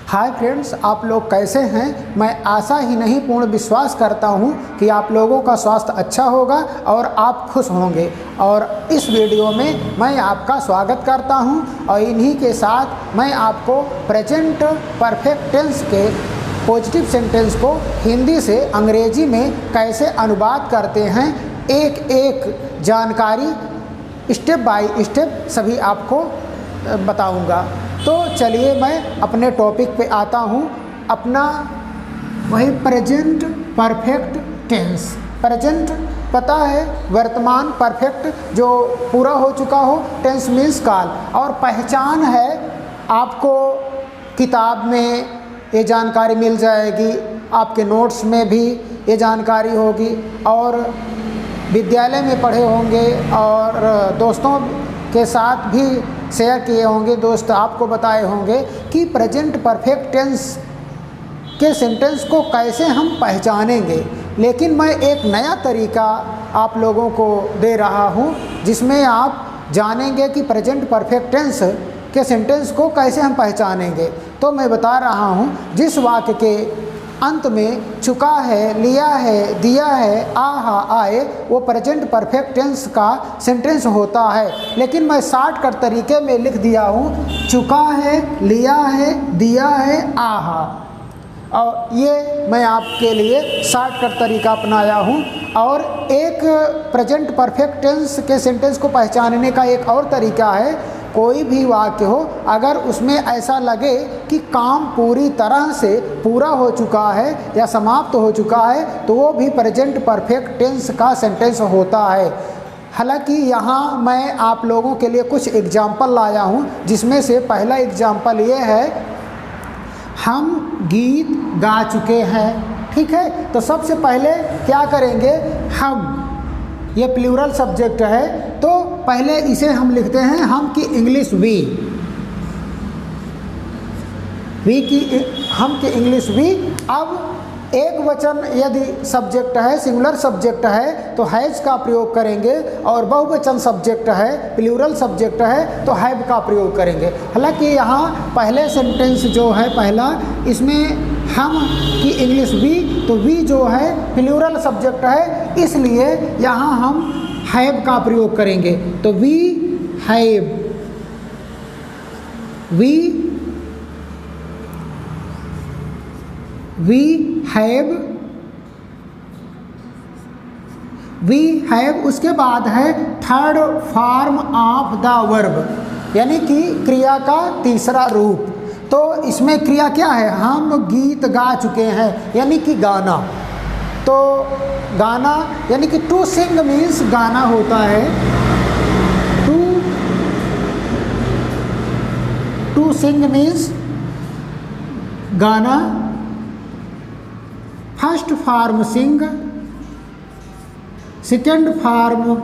Hi friends, आप लोग कैसे हैं। मैं आशा ही नहीं पूर्ण विश्वास करता हूं कि आप लोगों का स्वास्थ्य अच्छा होगा और आप खुश होंगे। और इस वीडियो में मैं आपका स्वागत करता हूं और इन्हीं के साथ मैं आपको प्रेजेंट परफेक्ट टेंस के पॉजिटिव सेंटेंस को हिंदी से अंग्रेजी में कैसे अनुवाद करते हैं, एक एक जानकारी स्टेप बाय स्टेप सभी आपको बताऊंगा। तो चलिए मैं अपने टॉपिक पे आता हूँ। अपना वही प्रेजेंट परफेक्ट टेंस। प्रेजेंट पता है, वर्तमान। परफेक्ट जो पूरा हो चुका हो। टेंस मीन्स काल। और पहचान है, आपको किताब में ये जानकारी मिल जाएगी, आपके नोट्स में भी ये जानकारी होगी और विद्यालय में पढ़े होंगे और दोस्तों के साथ भी शेयर किए होंगे। दोस्त आपको बताए होंगे कि प्रेजेंट परफेक्ट टेंस के सेंटेंस को कैसे हम पहचानेंगे। लेकिन मैं एक नया तरीका आप लोगों को दे रहा हूं जिसमें आप जानेंगे कि प्रेजेंट परफेक्ट टेंस के सेंटेंस को कैसे हम पहचानेंगे। तो मैं बता रहा हूं, जिस वाक्य के अंत में चुका है, लिया है, दिया है, आहा, आए, वो प्रेजेंट परफेक्ट टेंस का सेंटेंस होता है। लेकिन मैं शॉर्टकट तरीके में लिख दिया हूँ, चुका है, लिया है, दिया है, आहा। और ये मैं आपके लिए शॉर्टकट तरीका अपनाया हूँ। और एक प्रेजेंट परफेक्ट टेंस के सेंटेंस को पहचानने का एक और तरीका है, कोई भी वाक्य हो, अगर उसमें ऐसा लगे कि काम पूरी तरह से पूरा हो चुका है या समाप्त हो चुका है, तो वो भी प्रेजेंट परफेक्ट टेंस का सेंटेंस होता है। हालांकि यहाँ मैं आप लोगों के लिए कुछ एग्जाम्पल लाया हूँ, जिसमें से पहला एग्जाम्पल ये है, हम गीत गा चुके हैं। ठीक है, तो सबसे पहले क्या करेंगे, हम, ये प्लूरल सब्जेक्ट है, तो पहले इसे हम लिखते हैं हम की इंग्लिश वी की, हम की इंग्लिश वी। अब एक वचन यदि सब्जेक्ट है, सिंगुलर सब्जेक्ट है, तो हैज का प्रयोग करेंगे, और बहुवचन सब्जेक्ट है, प्लूरल सब्जेक्ट है, तो हैव का प्रयोग करेंगे। हालांकि यहाँ पहले सेंटेंस जो है पहला, इसमें हम की इंग्लिश वी, तो वी जो है प्लूरल सब्जेक्ट है, इसलिए यहाँ हम हैव का प्रयोग करेंगे। तो वी हैव, वी हैव। उसके बाद है third form of the verb, यानी कि क्रिया का तीसरा रूप। तो इसमें क्रिया क्या है, हम गीत गा चुके हैं, यानी कि गाना। तो गाना यानी कि टू सिंग मीन्स गाना होता है। टू सिंग मीन्स गाना। फर्स्ट फॉर्म सिंग, सेकेंड फॉर्म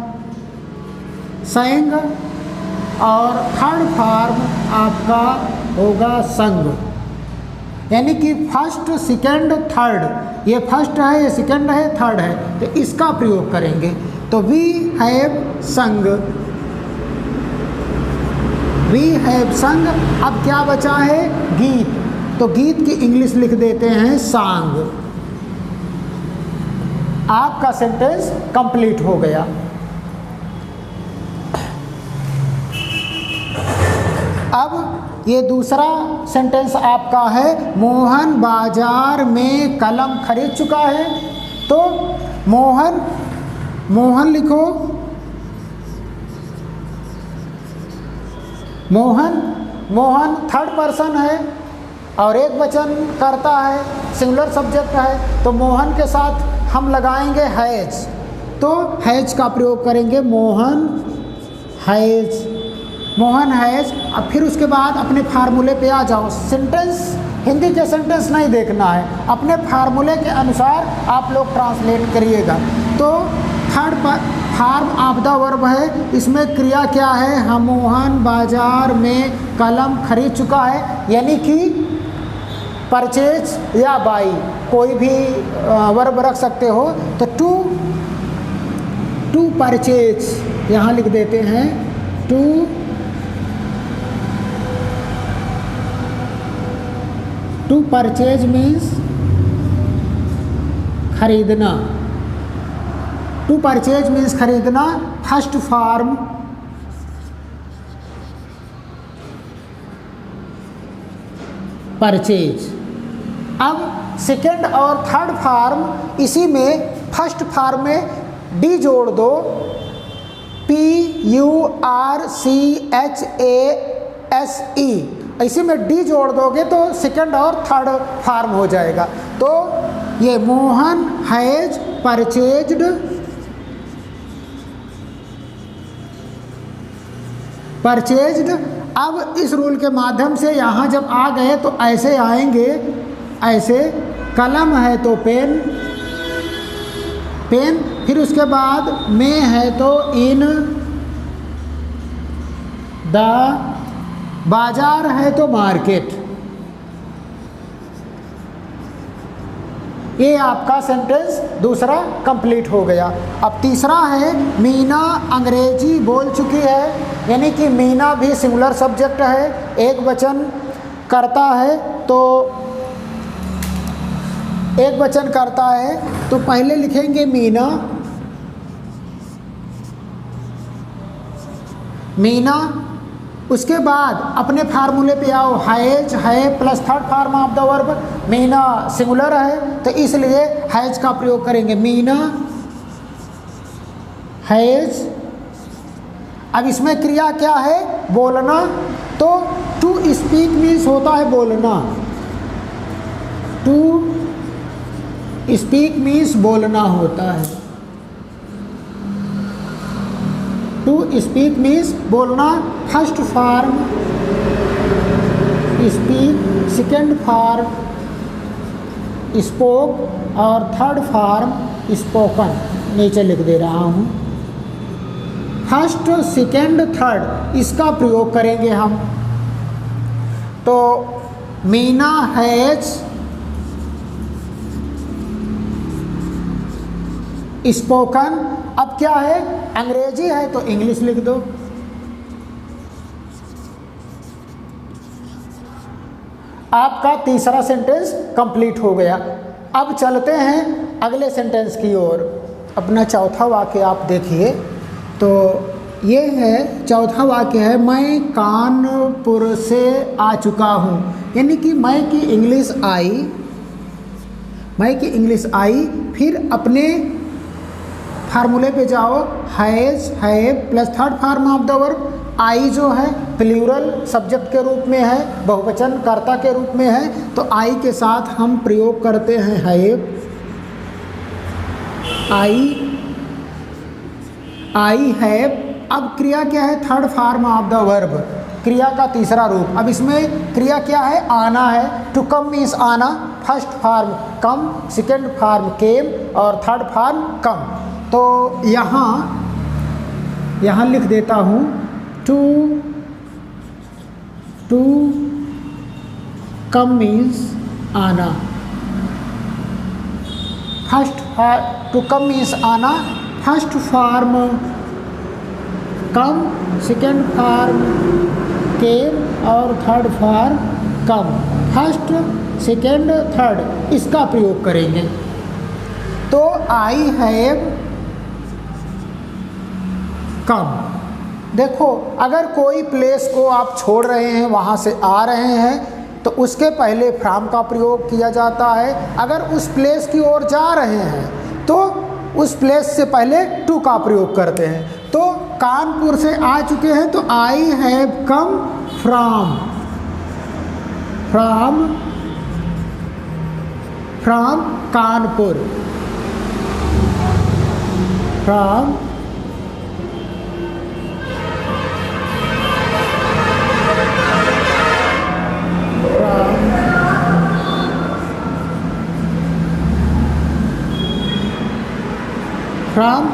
सेंग, और थर्ड फॉर्म आपका होगा संग। यानी कि फर्स्ट, सेकेंड, थर्ड, ये फर्स्ट है, ये सेकेंड है, थर्ड है, तो इसका प्रयोग करेंगे। तो we have sung, we have sung. अब क्या बचा है, गीत। तो गीत की इंग्लिश लिख देते हैं सॉन्ग। आपका सेंटेंस कंप्लीट हो गया। अब ये दूसरा सेंटेंस आपका है, मोहन बाजार में कलम खरीद चुका है। तो मोहन, मोहन लिखो, मोहन, मोहन थर्ड पर्सन है और एक वचन करता है, सिंगुलर सब्जेक्ट है, तो मोहन के साथ हम लगाएंगे हैज। तो हैज का प्रयोग करेंगे, मोहन हैज, मोहन हैज। अब फिर उसके बाद अपने फार्मूले पे आ जाओ। सेंटेंस, हिंदी के सेंटेंस नहीं देखना है, अपने फार्मूले के अनुसार आप लोग ट्रांसलेट करिएगा। तो third form of the verb है, इसमें क्रिया क्या है, हम मोहन बाजार में कलम खरीद चुका है, यानी कि परचेज या बाई, कोई भी वर्ब रख सकते हो। तो टू परचेज यहाँ लिख देते हैं, टू टू परचेज मीन्स खरीदना, टू परचेज मीन्स खरीदना। First firm purchase. अब सेकेंड और थर्ड फॉर्म, इसी में फर्स्ट फॉर्म में डी जोड़ दो, PURCHASE, इसी में डी जोड़ दोगे तो सेकेंड और थर्ड फॉर्म हो जाएगा। तो ये मोहन हैज परचेज्ड। अब इस रूल के माध्यम से यहाँ जब आ गए तो ऐसे आएंगे, ऐसे कलम है तो पेन, फिर उसके बाद में है तो इन द, बाजार है तो मार्केट। ये आपका सेंटेंस दूसरा कंप्लीट हो गया। अब तीसरा है मीना अंग्रेजी बोल चुकी है, यानी कि मीना भी सिंगुलर सब्जेक्ट है, एक वचन करता है तो एक वचन करता है तो पहले लिखेंगे मीना, मीना। उसके बाद अपने फार्मूले पे आओ, हैज है plus third form of the verb, Meena singular है तो इसलिए हैज का प्रयोग करेंगे, मीना हैज। अब इसमें क्रिया क्या है, बोलना, तो टू स्पीक मीन्स होता है बोलना, टू स्पीक मीन्स बोलना होता है, टू स्पीक मीन्स बोलना। First form speak, second form spoke और थर्ड फॉर्म स्पोकन, नीचे लिख दे रहा हूँ। फर्स्ट सेकेंड थर्ड इसका प्रयोग करेंगे हम, तो मीना हैज स्पोकन। अब क्या है, अंग्रेजी है तो इंग्लिश लिख दो, आपका तीसरा सेंटेंस कंप्लीट हो गया। अब चलते हैं अगले सेंटेंस की ओर। अपना चौथा वाक्य आप देखिए, तो ये है चौथा वाक्य है, मैं कानपुर से आ चुका हूँ, यानी कि मैं की इंग्लिश आई, मैं की इंग्लिश आई। फिर अपने फार्मूले पे जाओ, हैज़ है plus third form of the verb, I जो है प्लूरल सब्जेक्ट के रूप में है, बहुवचन कर्ता के रूप में है, तो आई के साथ हम प्रयोग करते हैं हैव, आई हैव। अब क्रिया क्या है, third form of the verb, क्रिया का तीसरा रूप। अब इसमें क्रिया क्या है, आना है, टू कम मीन्स आना, फर्स्ट फॉर्म कम, सेकेंड फॉर्म केम और थर्ड फॉर्म कम। तो यहाँ लिख देता हूँ, टू कम मीन्स आना, टू कम मीन्स आना, फर्स्ट फॉर्म कम, सेकेंड फॉर्म केम और थर्ड फॉर्म कम, फर्स्ट सेकेंड थर्ड इसका प्रयोग करेंगे। तो आई हैव कम। देखो, अगर कोई प्लेस को आप छोड़ रहे हैं, वहाँ से आ रहे हैं, तो उसके पहले फ्रॉम का प्रयोग किया जाता है। अगर उस प्लेस की ओर जा रहे हैं तो उस प्लेस से पहले टू का प्रयोग करते हैं। तो कानपुर से आ चुके हैं तो I have come from Kanpur, from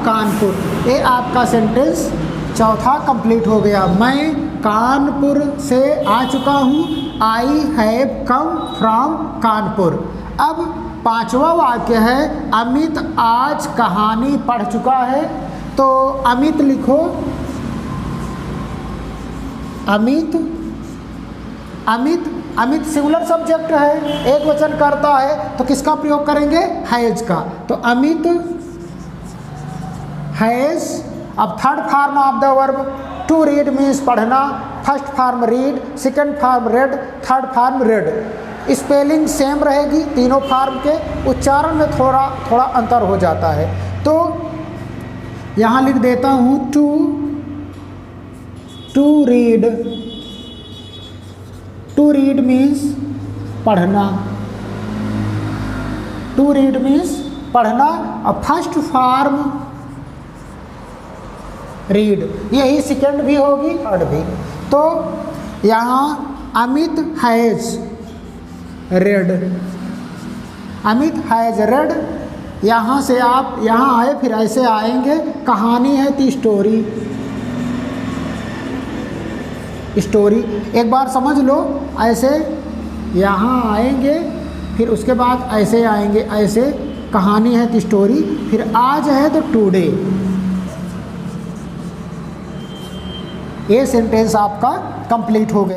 Kanpur. ये आपका सेंटेंस चौथा कंप्लीट हो गया। मैं कानपुर से आ चुका हूँ, I have come from Kanpur. अब पांचवा वाक्य है, अमित आज कहानी पढ़ चुका है। तो अमित लिखो, अमित अमित सिंगुलर सब्जेक्ट है, एक वचन करता है, तो किसका प्रयोग करेंगे? हैज का। तो अमित हैज। अब third form of the verb to read means पढ़ना, first form read, second form read, third form read. Spelling same रहेगी तीनों फॉर्म के, उच्चारण में थोड़ा थोड़ा अंतर हो जाता है। तो यहाँ लिख देता हूँ to read. To read means पढ़ना, टू रीड मीन्स पढ़ना। और फर्स्ट फॉर्म रीड, यही सेकंड भी होगी थर्ड भी। तो यहाँ Amit has read, Amit has read. यहाँ से आप यहाँ आए, फिर ऐसे आएंगे, कहानी है तो स्टोरी, स्टोरी। एक बार समझ लो, ऐसे यहाँ आएंगे, फिर उसके बाद ऐसे आएंगे, ऐसे कहानी है तो स्टोरी, फिर आज है तो टुडे। ये सेंटेंस आपका कंप्लीट हो गया।